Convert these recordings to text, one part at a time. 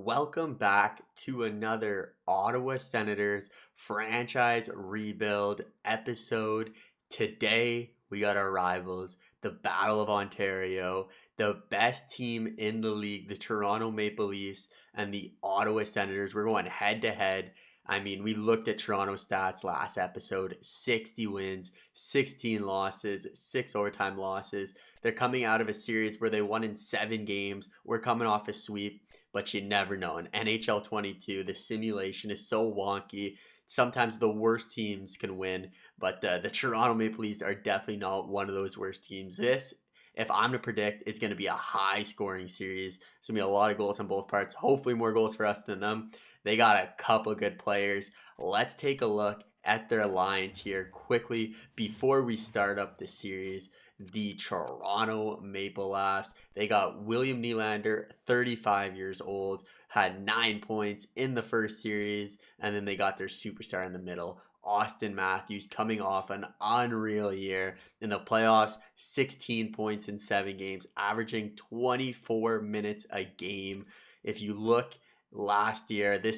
Welcome back to another Ottawa Senators franchise rebuild episode. Today, we got our rivals, the Battle of Ontario, the best team in the league, the Toronto Maple Leafs, and the Ottawa Senators. We're going head to head. I mean, we looked at Toronto stats last episode 60 wins, 16 losses, 6 overtime losses. They're coming out of a series where they won in 7 games. We're coming off a sweep, but you never know. In NHL 22, the simulation is so wonky. Sometimes the worst teams can win, but the Toronto Maple Leafs are definitely not one of those worst teams. If I'm to predict, it's going to be a high scoring series. It's going to be a lot of goals on both parts. Hopefully more goals for us than them. They got a couple good players. Let's take a look at their lines here quickly before we start up the series. The Toronto Maple Leafs, they got William Nylander, 35 years old, had 9 points in the first series, and then they got their superstar in the middle, Austin Matthews, coming off an unreal year in the playoffs, 16 points in 7 games, averaging 24 minutes a game. If you look this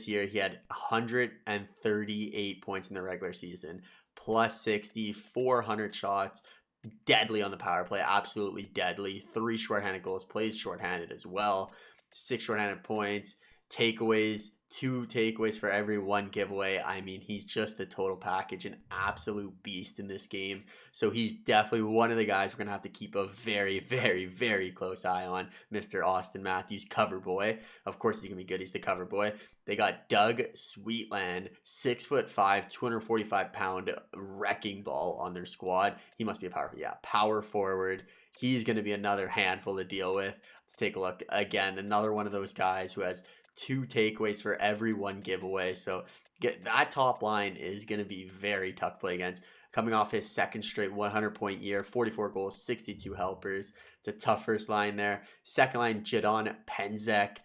year he had 138 points in the regular season, plus 60, 400 shots, deadly on the power play, absolutely deadly. 3 shorthanded goals, plays shorthanded as well. 6 shorthanded points, takeaways, 2 takeaways for every 1 giveaway. I mean, he's just the total package, an absolute beast in this game. So he's definitely one of the guys we're going to have to keep a very, very, very close eye on, Mr. Austin Matthews, cover boy. Of course, he's going to be good. He's the cover boy. They got Doug Sweetland, 6'5", 245-pound wrecking ball on their squad. He must be a power forward. He's going to be another handful to deal with. Let's take a look. Again, another one of those guys who has 2 takeaways for every 1 giveaway. So that top line is going to be very tough to play against. Coming off his second straight 100-point year, 44 goals, 62 helpers. It's a tough first line there. Second line, Jadon Penzek,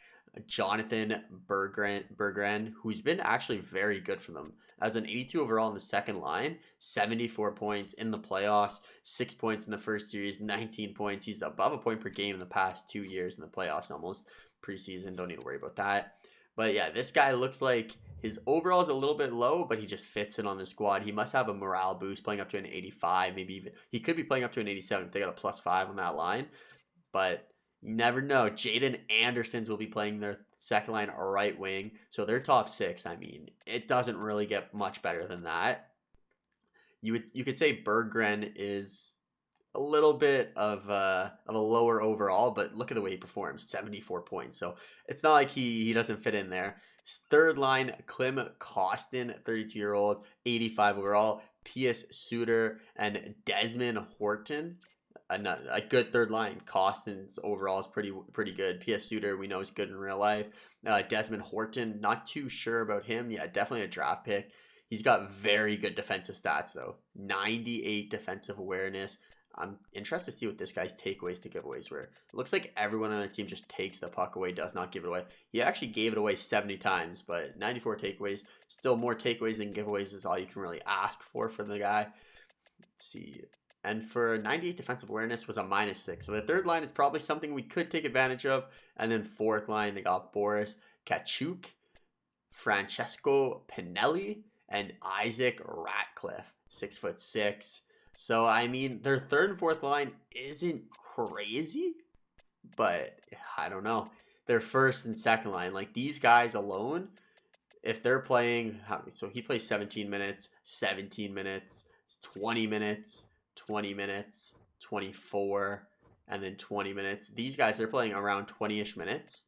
Jonathan Berggren, who's been actually very good for them. As an 82 overall in the second line, 74 points in the playoffs, 6 points in the first series, 19 points. He's above a point per game in the past 2 years in the playoffs almost. Preseason, don't need to worry about that. But yeah, this guy looks like his overall is a little bit low, but he just fits in on the squad. He must have a morale boost playing up to an 85, maybe even. He could be playing up to an 87 if they got a +5 on that line. But you never know. Jaden Andersons will be playing their second line right wing. So they're top 6. I mean, it doesn't really get much better than that. You could say Berggren is a little bit of a lower overall, but look at the way he performs, 74 points. So it's not like he doesn't fit in there. Third line, Klim Kostin, 32-year-old, 85 overall, P.S. Suter, and Desmond Horton. A good third line. Kostin's overall is pretty good. P.S. Suter, we know, is good in real life. Desmond Horton, not too sure about him. Yeah, definitely a draft pick. He's got very good defensive stats, though. 98 defensive awareness. I'm interested to see what this guy's takeaways to giveaways were. It looks like everyone on the team just takes the puck away, does not give it away. He actually gave it away 70 times, but 94 takeaways. Still more takeaways than giveaways is all you can really ask for the guy. Let's see. And for 98 defensive awareness was a -6. So the third line is probably something we could take advantage of. And then fourth line, they got Boris Tkachuk, Francesco Pinelli, and Isaac Ratcliffe, 6'6". So, I mean, their third and fourth line isn't crazy, but I don't know. Their first and second line, like these guys alone, if they're playing, so he plays 17 minutes, 17 minutes, 20 minutes, 20 minutes, 24, and then 20 minutes. These guys, they're playing around 20-ish minutes.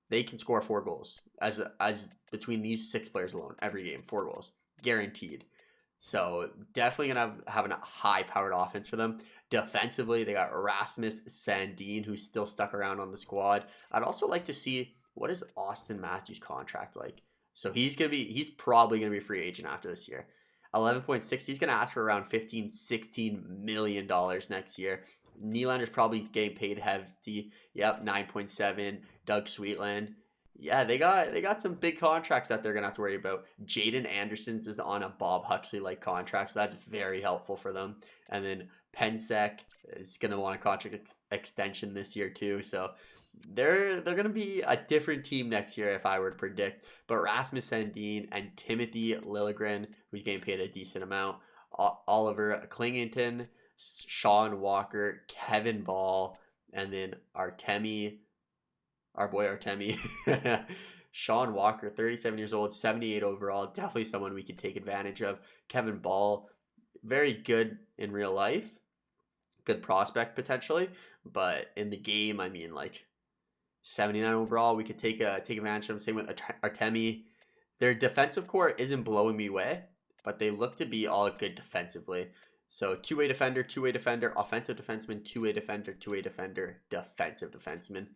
They can score 4 goals as between these 6 players alone every game, 4 goals, guaranteed. So definitely going to have a high-powered offense for them. Defensively, they got Rasmus Sandin, who's still stuck around on the squad. I'd also like to see, what is Austin Matthews' contract like? So he's probably going to be a free agent after this year. 11.6, he's going to ask for around $15-16 million next year. Nylander's probably getting paid hefty. Yep, 9.7. Doug Sweetland. Yeah, they got some big contracts that they're going to have to worry about. Jaden Andersons is on a Bob Huxley-like contract, so that's very helpful for them. And then Pensek is going to want a contract extension this year too, so they're gonna be a different team next year if I were to predict. But Rasmus Sandin and Timothy Liljegren, who's getting paid a decent amount, Oliver Klingington, Sean Walker, Kevin Ball, and then Artemi, our boy Artemi. Sean Walker, 37 years old, 78 overall. Definitely someone we could take advantage of. Kevin Ball, very good in real life. Good prospect potentially. But in the game, I mean, like 79 overall, we could take advantage of them. Same with Artemi. Their defensive core isn't blowing me away, but they look to be all good defensively. So two-way defender, offensive defenseman, two-way defender, defensive defenseman.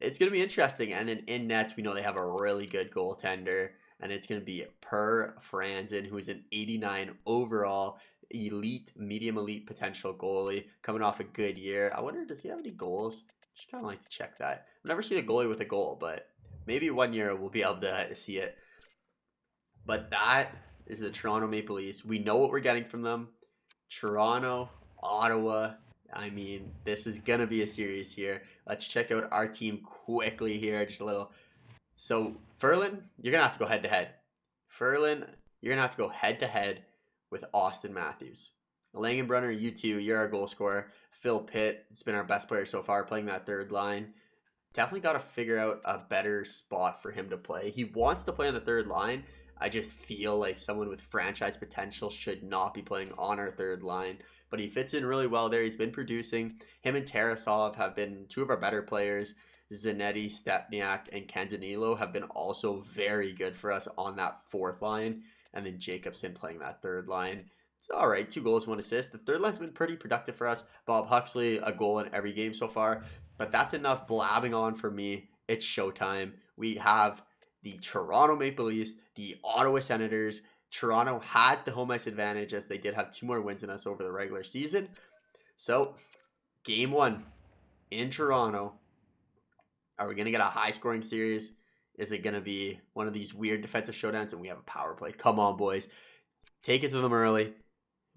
It's going to be interesting. And then in nets, we know they have a really good goaltender, and it's going to be Per Franzen, who is an 89 overall, medium elite potential goalie, coming off a good year. I wonder, does he have any goals? Just kind of like to check that. I've never seen a goalie with a goal, but maybe one year we'll be able to see it. But that is the Toronto Maple Leafs. We know what we're getting from them. Toronto, Ottawa. I mean, this is going to be a series here. Let's check out our team quickly here. Just a little. So, Ferland, you're going to have to go head-to-head. Ferland, you're going to have to go head-to-head with Austin Matthews. Langenbrunner, you too. You're our goal scorer. Phil Pitt has been our best player so far, playing that third line. Definitely got to figure out a better spot for him to play. He wants to play on the third line. I just feel like someone with franchise potential should not be playing on our third line. But he fits in really well there. He's been producing. Him and Tarasov have been two of our better players. Zanetti, Stepniak, and Canzanilo have been also very good for us on that fourth line. And then Jacobson playing that third line. It's all right. 2 goals, 1 assist. The third line's been pretty productive for us. Bob Huxley, a goal in every game so far. But that's enough blabbing on for me. It's showtime. We have the Toronto Maple Leafs, the Ottawa Senators. Toronto has the home ice advantage as they did have 2 more wins than us over the regular season. So, game 1 in Toronto. Are we going to get a high-scoring series? Is it going to be one of these weird defensive showdowns and we have a power play? Come on, boys. Take it to them early.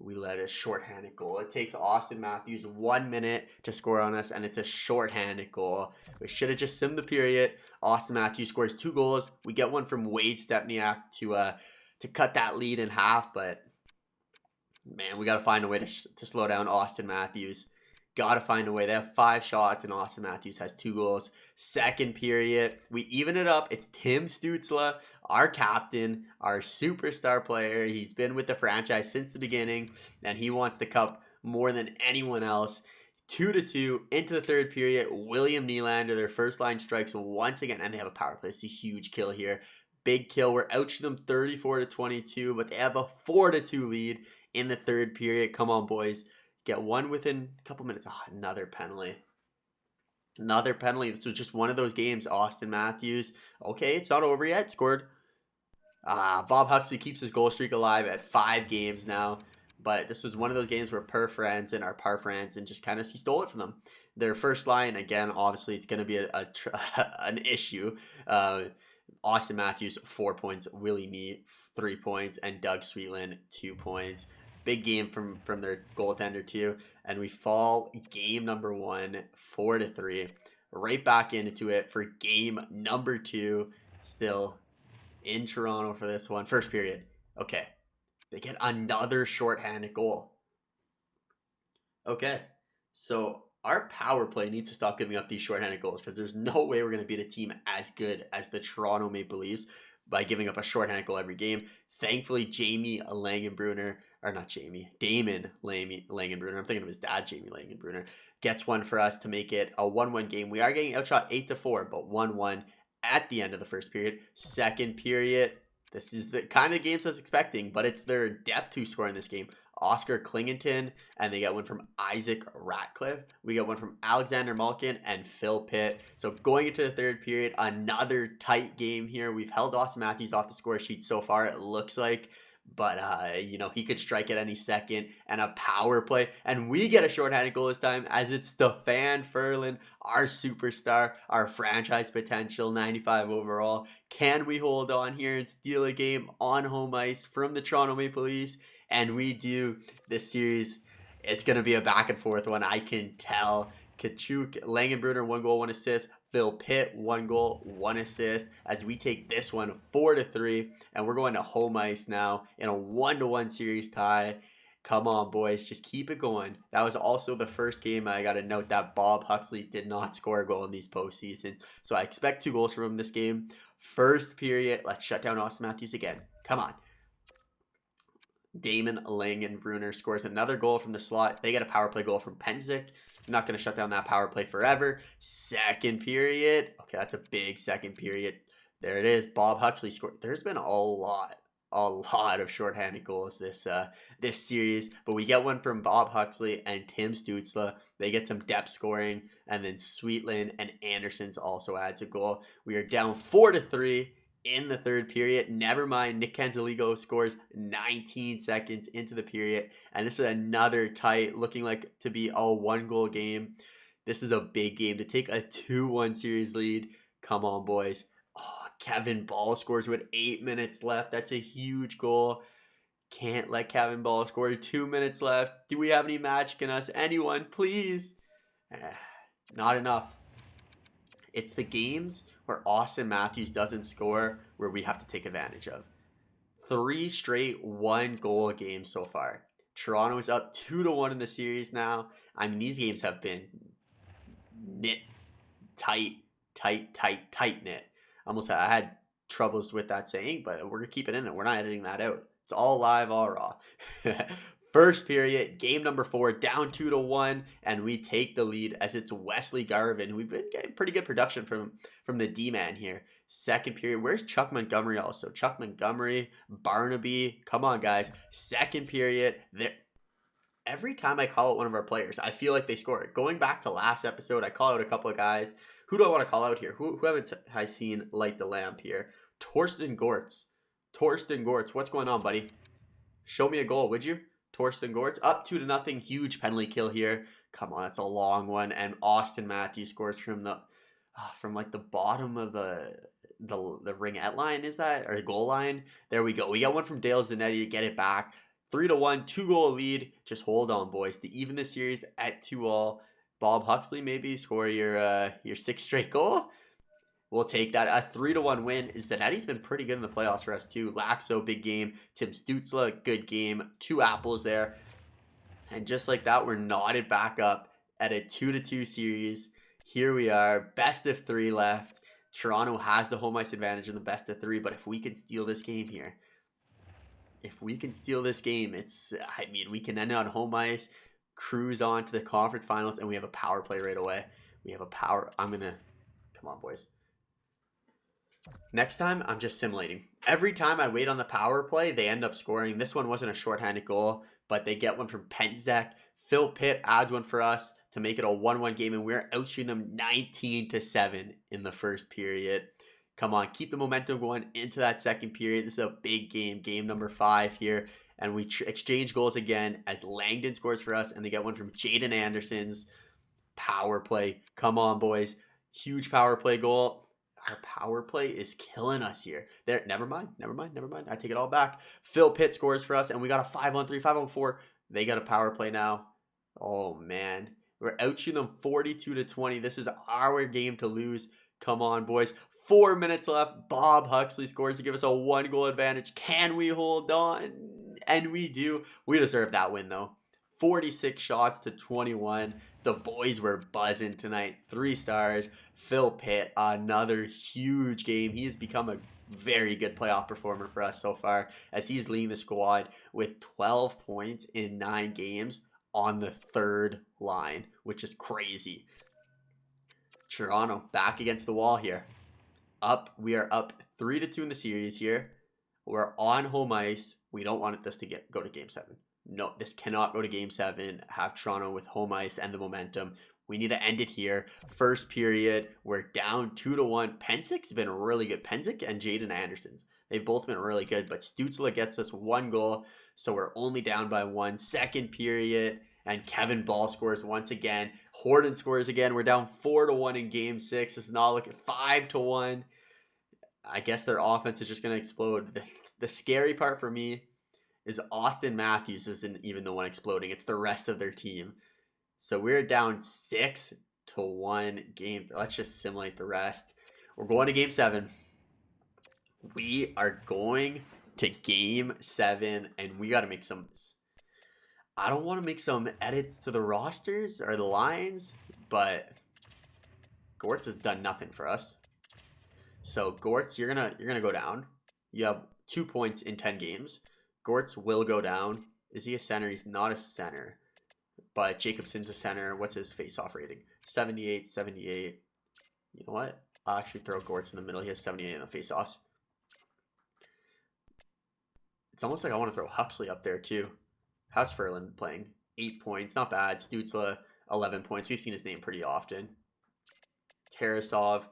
We let a shorthanded goal. It takes Austin Matthews 1 minute to score on us, and it's a shorthanded goal. We should have just simmed the period. Austin Matthews scores 2 goals. We get one from Wade Stepniak to cut that lead in half, but man, we got to find a way to slow down Austin Matthews. Got to find a way. They have 5 shots, and Austin Matthews has 2 goals. Second period, we even it up. It's Tim Stutzle, our captain, our superstar player. He's been with the franchise since the beginning, and he wants the cup more than anyone else. 2-2 into the third period. William Nylander, their first line strikes once again, and they have a power play. It's a huge kill here. Big kill. We're out to them 34-22, but they have a 4-2 lead in the third period. Come on, boys. Get one within a couple minutes. Oh, another penalty. Another penalty. This was just one of those games. Austin Matthews. Okay, it's not over yet. Scored. Bob Huxley keeps his goal streak alive at 5 games now. But this was one of those games where Per Franzen just kind of, he stole it from them. Their first line, again, obviously it's going to be an issue. Austin Matthews, 4 points. Willie Nee, 3 points. And Doug Sweetland, 2 points. Big game from their goaltender too. And we fall game number 1, 4-3. Right back into it for game number 2. Still in Toronto for this one. First period. Okay. They get another shorthanded goal. Okay. So our power play needs to stop giving up these shorthanded goals because there's no way we're going to beat a team as good as the Toronto Maple Leafs by giving up a shorthanded goal every game. Thankfully, Damon Langenbrunner, I'm thinking of his dad, Jamie Langenbrunner, gets one for us to make it a 1-1 game. We are getting outshot 8-4, but 1-1 at the end of the first period. Second period, this is the kind of games I was expecting, but it's their depth who score in this game. Oscar Klingington, and they get one from Isaac Ratcliffe. We got one from Alexander Malkin and Phil Pitt. So going into the third period, another tight game here. We've held Austin Matthews off the score sheet so far, it looks like. But, he could strike at any second, and a power play. And we get a shorthanded goal this time as it's Stefan Ferland, our superstar, our franchise potential, 95 overall. Can we hold on here and steal a game on home ice from the Toronto Maple Leafs? And we do. This series, it's going to be a back and forth one. I can tell. Tkachuk, Langenbrunner, 1 goal, 1 assist. Phil Pitt, 1 goal, 1 assist. As we take this one 4-3, and we're going to home ice now in a 1-1 series tie. Come on, boys, just keep it going. That was also the first game. I got to note that Bob Huxley did not score a goal in these postseason, so I expect 2 goals from him this game. First period, let's shut down Austin Matthews again. Come on. Damon Langenbrunner scores another goal from the slot. They get a power play goal from Penzik. I'm not going to shut down that power play forever. Second period. Okay, that's a big second period. There it is. Bob Huxley scored. There's been a lot of shorthanded goals this series, but we get one from Bob Huxley and Tim Stutzle. They get some depth scoring, and then Sweetland and Anderson's also adds a goal. We are down 4-3 in the third period. Never mind, Nick Canzaligo scores 19 seconds into the period, and this is another tight, looking like to be a 1-goal game. This is a big game to take a 2-1 series lead. Come on, boys. Oh, Kevin Ball scores with 8 minutes left. That's a huge goal. Can't let Kevin Ball score. 2 minutes left. Do we have any magic in us? Anyone, please? Not enough. It's the games where Austin Matthews doesn't score where we have to take advantage of. 3 straight 1-goal games so far. Toronto is up 2-1 in the series now. I mean, these games have been knit tight knit. I had troubles with that saying, but we're gonna keep it in it. We're not editing that out. It's all live, all raw. First period, game number 4, down 2-1, and we take the lead as it's Wesley Garvin. We've been getting pretty good production from the D-man here. Second period, where's Chuck Montgomery also? Chuck Montgomery, Barnaby, come on, guys. Second period, every time I call out one of our players, I feel like they score. Going back to last episode, I call out a couple of guys. Who do I want to call out here? Who haven't I seen light the lamp here? Torsten Gortz. What's going on, buddy? Show me a goal, would you? Torsten Gortz up 2-0, huge penalty kill here. Come on, that's a long one. And Austin Matthews scores from like the bottom of the ringette line, is that, or the goal line? There we go. We got one from Dale Zanetti to get it back. 3-1, 2-goal lead. Just hold on, boys, to even the series at 2-all. Bob Huxley maybe score your 6th straight goal. We'll take that. A 3-1 win. Zanetti's been pretty good in the playoffs for us too. Laxo, big game. Tim Stutzle, good game. 2 apples there. And just like that, we're knotted back up at a 2-2 series. Here we are. Best of 3 left. Toronto has the home ice advantage in the best of 3. But if we can steal this game here, we can end on home ice, cruise on to the conference finals, and we have a power play right away. Come on, boys. Next time, I'm just simulating. Every time I wait on the power play, they end up scoring. This one wasn't a shorthanded goal, but they get one from Penzik. Phil Pitt adds one for us to make it a 1-1 game, and we're outshooting them 19-7 in the first period. Come on, keep the momentum going into that second period. This is a big game, game number 5 here. And we exchange goals again as Langdon scores for us, and they get one from Jaden Anderson's power play. Come on, boys. Huge power play goal. Our power play is killing us here. There, never mind. I take it all back. Phil Pitt scores for us, and we got a 5-on-3, 5-on-4. They got a power play now. Oh, man. We're outshooting them 42-20. This is our game to lose. Come on, boys. 4 minutes left. Bob Huxley scores to give us a 1-goal advantage. Can we hold on? And we do. We deserve that win, though. 46 shots to 21. The boys were buzzing tonight. 3 stars. Phil Pitt, another huge game. He has become a very good playoff performer for us so far, as he's leading the squad with 12 points in 9 games on the 3rd line, which is crazy. Toronto back against the wall here. We are up 3-2 in the series here. We're on home ice. We don't want this to go to game 7. No, this cannot go to game 7. Have Toronto with home ice and the momentum. We need to end it here. First period, we're down 2-1. Penzik's been really good. Penzik and Jaden Anderson's. They've both been really good, but Stutzle gets us 1 goal, so we're only down by 1. Second period, and Kevin Ball scores once again. Horton scores again. We're down 4-1 in game 6. It's not looking 5-1. I guess their offense is just going to explode. The scary part for me is Austin Matthews isn't even the one exploding. It's the rest of their team. So we're down 6 to 1 game. Let's just simulate the rest. We're going to game 7. We are going to game 7, and we got to make some. I don't want to make some edits to the rosters or the lines, but Gortz has done nothing for us. So Gortz, you're gonna go down. You have 2 points in 10 games. Gortz will go down. Is he a center? He's not a center. But Jacobson's a center. What's his face-off rating? 78, 78. You know what? I'll actually throw Gortz in the middle. He has 78 in the face-offs. It's almost like I want to throw Huxley up there too. How's Ferland playing? 8 points. Not bad. Stutzle, 11 points. We've seen his name pretty often. Tarasov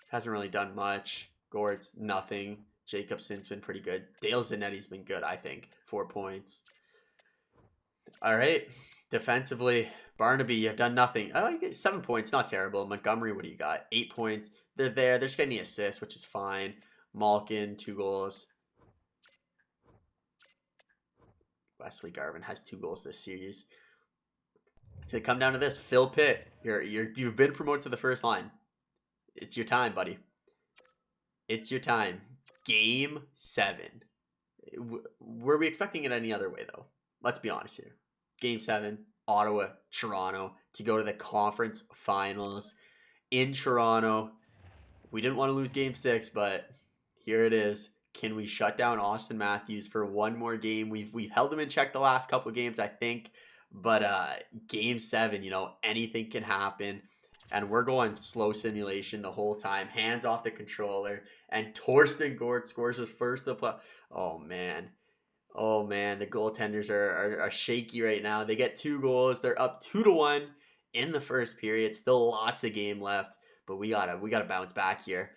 hasn't really done much. Gortz, nothing. Jacobson's been pretty good. Dale Zanetti's been good, I think. 4 points. All right. Defensively, Barnaby, you've done nothing. Oh, you get 7 points. Not terrible. Montgomery, what do you got? 8 points. They're there. They're just getting the assist, which is fine. Malkin, 2 goals. Wesley Garvin has 2 goals this series. It's going to come down to this. Phil Pitt, you've been promoted to the first line. It's your time, buddy. It's your time. Game 7. Were we expecting it any other way, though? Let's be honest here. Game 7, Ottawa, Toronto, to go to the conference finals in Toronto. We didn't want to lose Game 6, but here it is. Can we shut down Austin Matthews for one more game? We've held him in check the last couple games, I think. But Game 7, anything can happen. And we're going slow simulation the whole time. Hands off the controller. And Torsten Gort scores his first of the play. Oh, man. The goaltenders are shaky right now. They get 2 goals. They're up 2-1 in the first period. Still lots of game left. But we gotta bounce back here.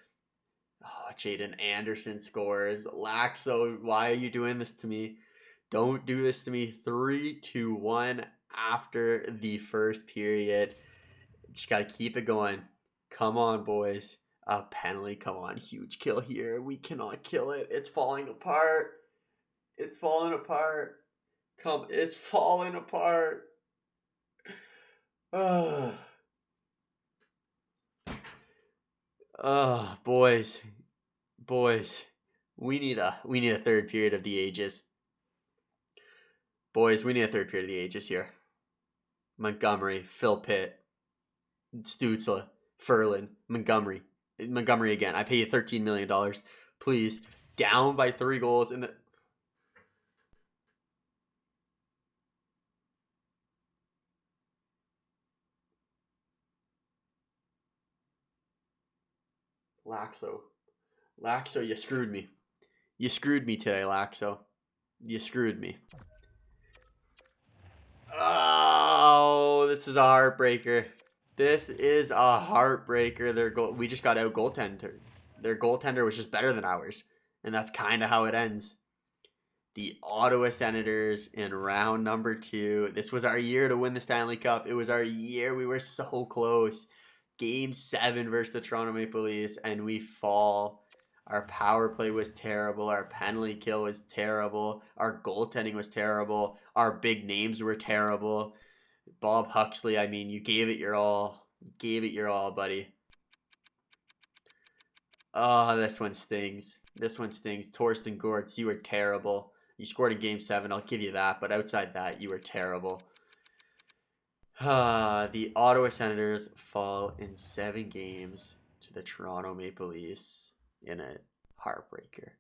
Oh, Jaden Anderson scores. Laxo, why are you doing this to me? Don't do this to me. 3-1 after the first period. Just got to keep it going. Come on, boys. A penalty. Come on. Huge kill here. We cannot kill it. It's falling apart. It's falling apart. It's falling apart. Boys. We need a third period of the ages. Boys, we need a third period of the ages here. Montgomery, Phil Pitt, Stutzle, Ferland, Montgomery again. I pay you $13 million. Please. Down by 3 goals in the... Laxo, you screwed me. You screwed me today, Laxo. You screwed me. Oh, this is a heartbreaker. This is a heartbreaker. We just got out goaltender. Their goaltender was just better than ours. And that's kind of how it ends. The Ottawa Senators in round number 2. This was our year to win the Stanley Cup. It was our year. We were so close. Game 7 versus the Toronto Maple Leafs, and we fall. Our power play was terrible. Our penalty kill was terrible. Our goaltending was terrible. Our big names were terrible. Bob Huxley, I mean, you gave it your all. Buddy. Oh, this one stings. Torsten Gortz, you were terrible. You scored in Game 7, I'll give you that. But outside that, you were terrible. The Ottawa Senators fall in 7 games to the Toronto Maple Leafs in a heartbreaker.